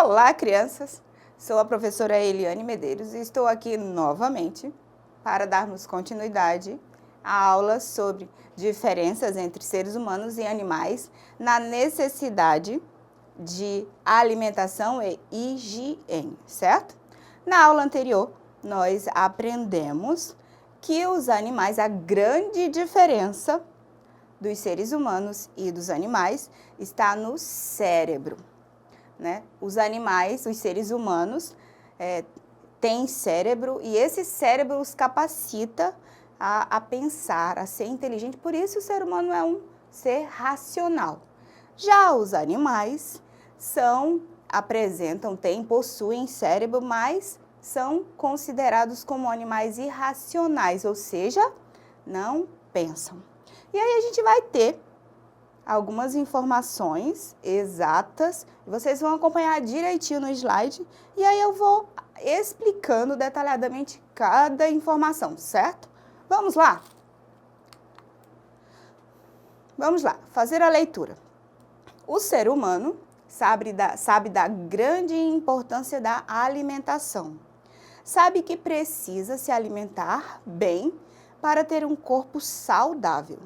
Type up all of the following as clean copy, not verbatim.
Olá, crianças! Sou a professora Eliane Medeiros e estou aqui novamente para darmos continuidade à aula sobre diferenças entre seres humanos e animais na necessidade de alimentação e higiene, certo? Na aula anterior, nós aprendemos que os animais, a grande diferença dos seres humanos e dos animais está no cérebro. Né? Os animais, os seres humanos, têm cérebro e esse cérebro os capacita a pensar, a ser inteligente. Por isso o ser humano é um ser racional. Já os animais possuem cérebro, mas são considerados como animais irracionais, ou seja, não pensam. E aí a gente vai ter algumas informações exatas, vocês vão acompanhar direitinho no slide, e aí eu vou explicando detalhadamente cada informação, certo? Vamos lá? Vamos lá, fazer a leitura. O ser humano sabe da grande importância da alimentação. Sabe que precisa se alimentar bem para ter um corpo saudável.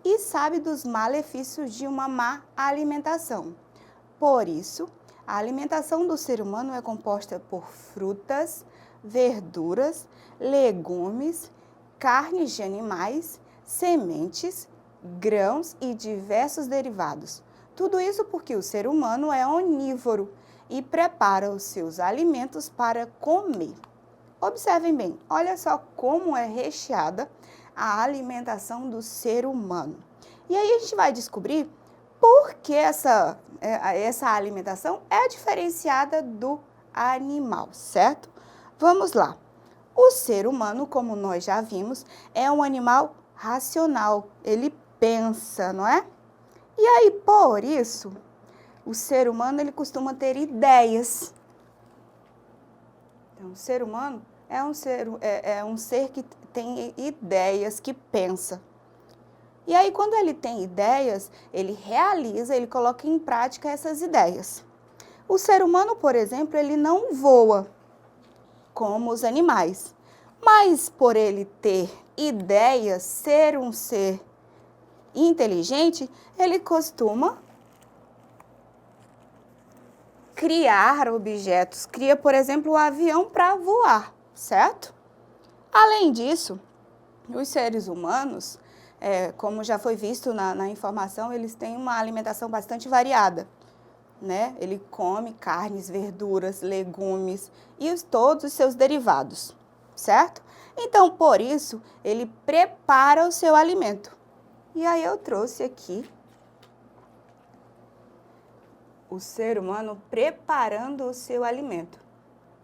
E sabe dos malefícios de uma má alimentação. Por isso, a alimentação do ser humano é composta por frutas, verduras, legumes, carnes de animais, sementes, grãos e diversos derivados. Tudo isso porque o ser humano é onívoro e prepara os seus alimentos para comer. Observem bem, olha só como é recheada a alimentação do ser humano. E aí a gente vai descobrir por que essa alimentação é diferenciada do animal, certo? Vamos lá. O ser humano, como nós já vimos, é um animal racional. Ele pensa, não é? E aí, por isso, o ser humano ele costuma ter ideias. Então, o ser humano é um ser que tem ideias, que pensa. E aí, quando ele tem ideias, ele realiza, ele coloca em prática essas ideias. O ser humano, por exemplo, ele não voa como os animais. Mas por ele ter ideias, ser um ser inteligente, ele costuma criar objetos. Cria, por exemplo, o avião para voar, certo? Além disso, os seres humanos, como já foi visto na informação, eles têm uma alimentação bastante variada, né? Ele come carnes, verduras, legumes e todos os seus derivados, certo? Então, por isso, ele prepara o seu alimento. E aí eu trouxe aqui o ser humano preparando o seu alimento.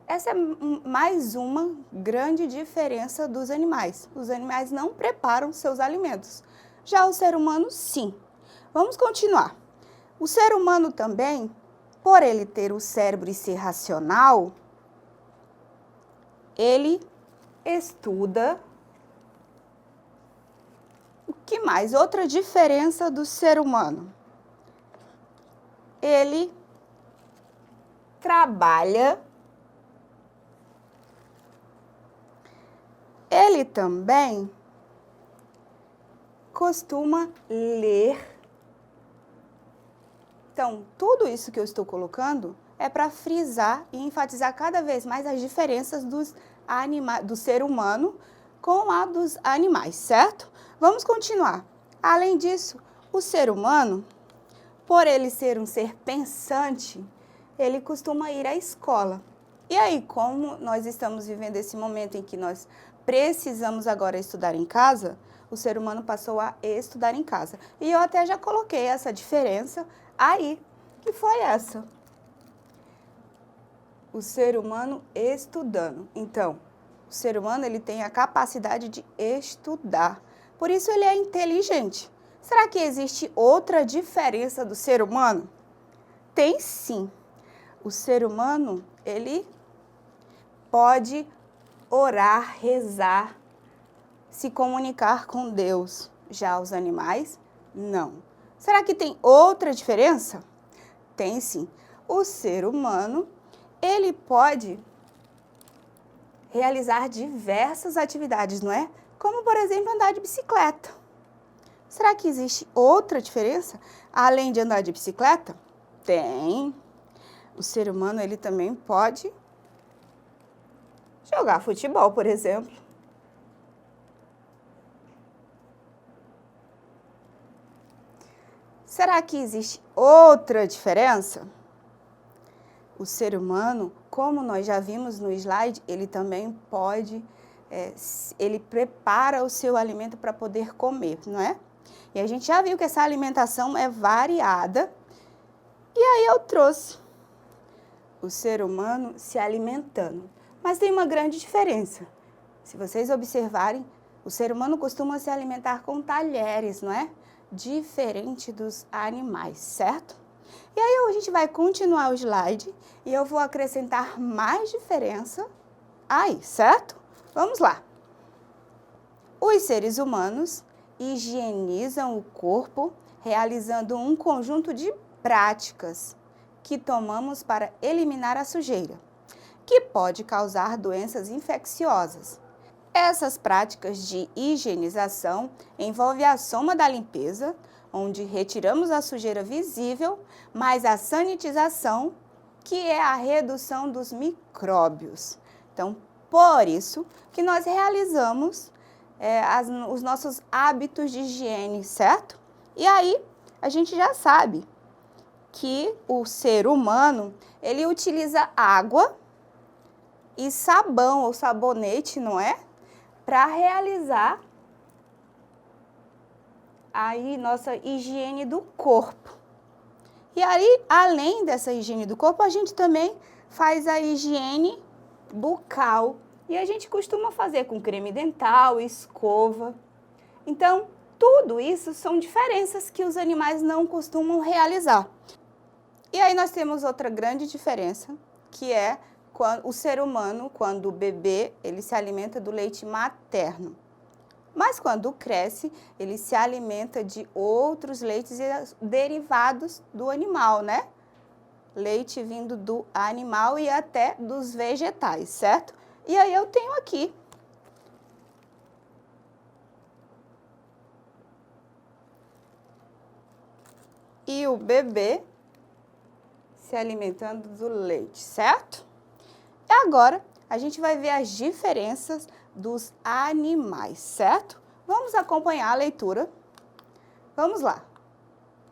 Essa é mais uma grande diferença dos animais. Os animais não preparam seus alimentos. Já o ser humano, sim. Vamos continuar. O ser humano também, por ele ter o cérebro e ser racional, ele estuda. O que mais? Outra diferença do ser humano. Ele trabalha. Ele também costuma ler. Então, tudo isso que eu estou colocando é para frisar e enfatizar cada vez mais as diferenças do ser humano com a dos animais, certo? Vamos continuar. Além disso, o ser humano, por ele ser um ser pensante, ele costuma ir à escola. E aí, como nós estamos vivendo esse momento em que nós precisamos agora estudar em casa, o ser humano passou a estudar em casa. E eu até já coloquei essa diferença aí, que foi essa. O ser humano estudando. Então, o ser humano ele tem a capacidade de estudar. Por isso ele é inteligente. Será que existe outra diferença do ser humano? Tem sim. O ser humano, ele pode orar, rezar, se comunicar com Deus. Já os animais, não. Será que tem outra diferença? Tem sim. o ser humano, ele pode realizar diversas atividades, não é? Como, por exemplo, andar de bicicleta. Será que existe outra diferença além de andar de bicicleta? Tem. O ser humano, ele também pode jogar futebol, por exemplo. Será que existe outra diferença? O ser humano, como nós já vimos no slide, ele também pode, ele prepara o seu alimento para poder comer, não é? E a gente já viu que essa alimentação é variada. E aí eu trouxe o ser humano se alimentando. Mas tem uma grande diferença. Se vocês observarem, o ser humano costuma se alimentar com talheres, não é? Diferente dos animais, certo? E aí a gente vai continuar o slide e eu vou acrescentar mais diferença aí, certo? Vamos lá. Os seres humanos higienizam o corpo realizando um conjunto de práticas que tomamos para eliminar a sujeira, que pode causar doenças infecciosas. Essas práticas de higienização envolvem a soma da limpeza, onde retiramos a sujeira visível, mais a sanitização, que é a redução dos micróbios. Então, por isso que nós realizamos os nossos hábitos de higiene, certo? E aí, a gente já sabe que o ser humano, ele utiliza água e sabão ou sabonete, não é? Para realizar aí nossa higiene do corpo. E aí, além dessa higiene do corpo, a gente também faz a higiene bucal. E a gente costuma fazer com creme dental, escova. Então, tudo isso são diferenças que os animais não costumam realizar. E aí nós temos outra grande diferença, que é o ser humano, quando o bebê, ele se alimenta do leite materno. Mas quando cresce, ele se alimenta de outros leites derivados do animal, né? Leite vindo do animal e até dos vegetais, certo? E aí eu tenho aqui e o bebê se alimentando do leite, certo? E agora a gente vai ver as diferenças dos animais, certo? Vamos acompanhar a leitura. Vamos lá.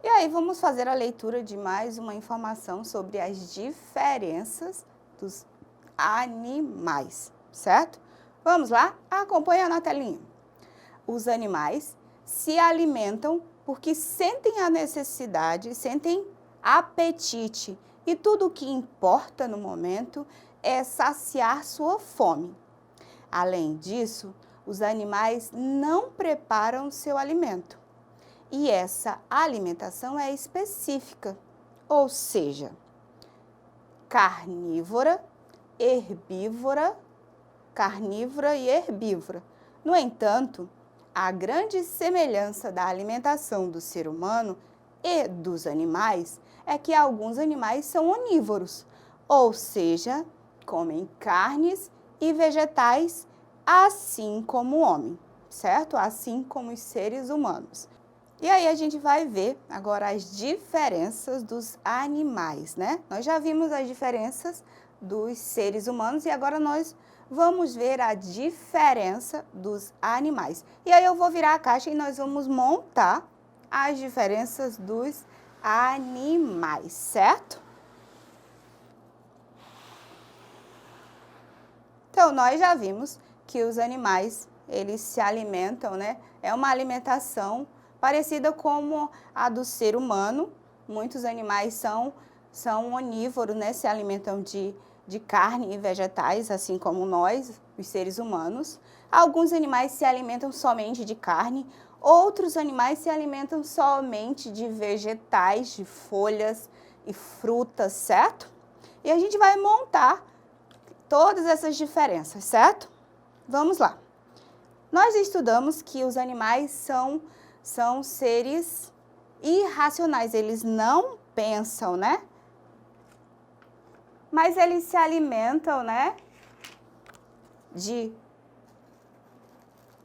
E aí vamos fazer a leitura de mais uma informação sobre as diferenças dos animais, certo? Vamos lá? Acompanha na telinha. Os animais se alimentam porque sentem a necessidade, sentem apetite e tudo o que importa no momento é saciar sua fome. Além disso, os animais não preparam seu alimento. E essa alimentação é específica, ou seja, carnívora e herbívora. No entanto, a grande semelhança da alimentação do ser humano e dos animais é que alguns animais são onívoros, ou seja, comem carnes e vegetais assim como o homem, certo? Assim como os seres humanos. E aí a gente vai ver agora as diferenças dos animais, né? Nós já vimos as diferenças dos seres humanos e agora nós vamos ver a diferença dos animais. E aí eu vou virar a caixa e nós vamos montar as diferenças dos animais, certo? Então, nós já vimos que os animais, eles se alimentam, né? É uma alimentação parecida como a do ser humano. Muitos animais são onívoros, né? Se alimentam de carne e vegetais, assim como nós, os seres humanos. Alguns animais se alimentam somente de carne, outros animais se alimentam somente de vegetais, de folhas e frutas, certo? E a gente vai montar todas essas diferenças, certo? Vamos lá. Nós estudamos que os animais são seres irracionais, eles não pensam, né? mas eles se alimentam, né, de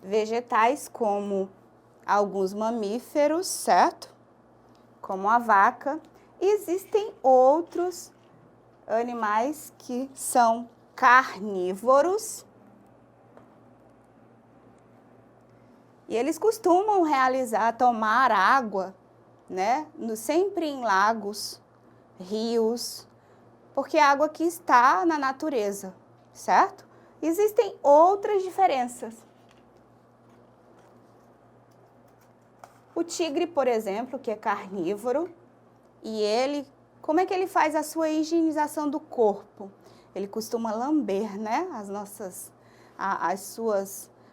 vegetais como alguns mamíferos, certo? Como a vaca. E existem outros animais que são carnívoros. E eles costumam tomar água, né, sempre em lagos, rios, porque é água que está na natureza, certo? Existem outras diferenças. O tigre, por exemplo, que é carnívoro, e como é que ele faz a sua higienização do corpo? Ele costuma lamber, né,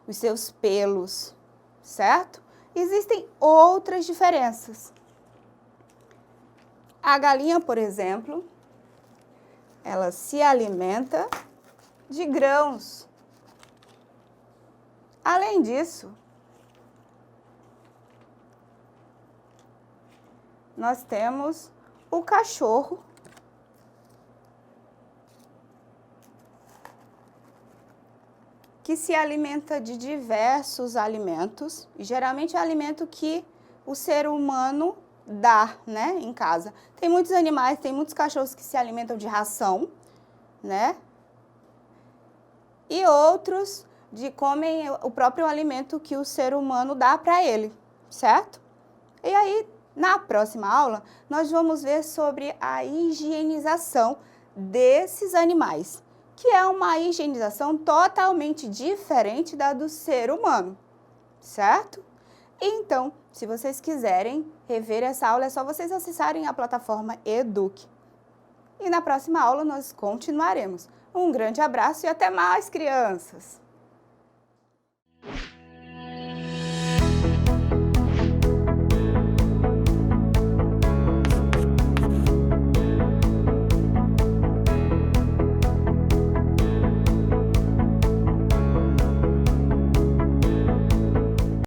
os seus pelos, certo? Existem outras diferenças. A galinha, por exemplo, ela se alimenta de grãos. Além disso, nós temos o cachorro, que se alimenta de diversos alimentos, e geralmente é alimento que o ser humano dá, né, em casa. Tem muitos animais, tem muitos cachorros que se alimentam de ração, né? E outros comem o próprio alimento que o ser humano dá para ele, certo? E aí, na próxima aula, nós vamos ver sobre a higienização desses animais, que é uma higienização totalmente diferente da do ser humano, certo? Então, se vocês quiserem rever essa aula, é só vocês acessarem a plataforma Eduque. E na próxima aula nós continuaremos. Um grande abraço e até mais, crianças!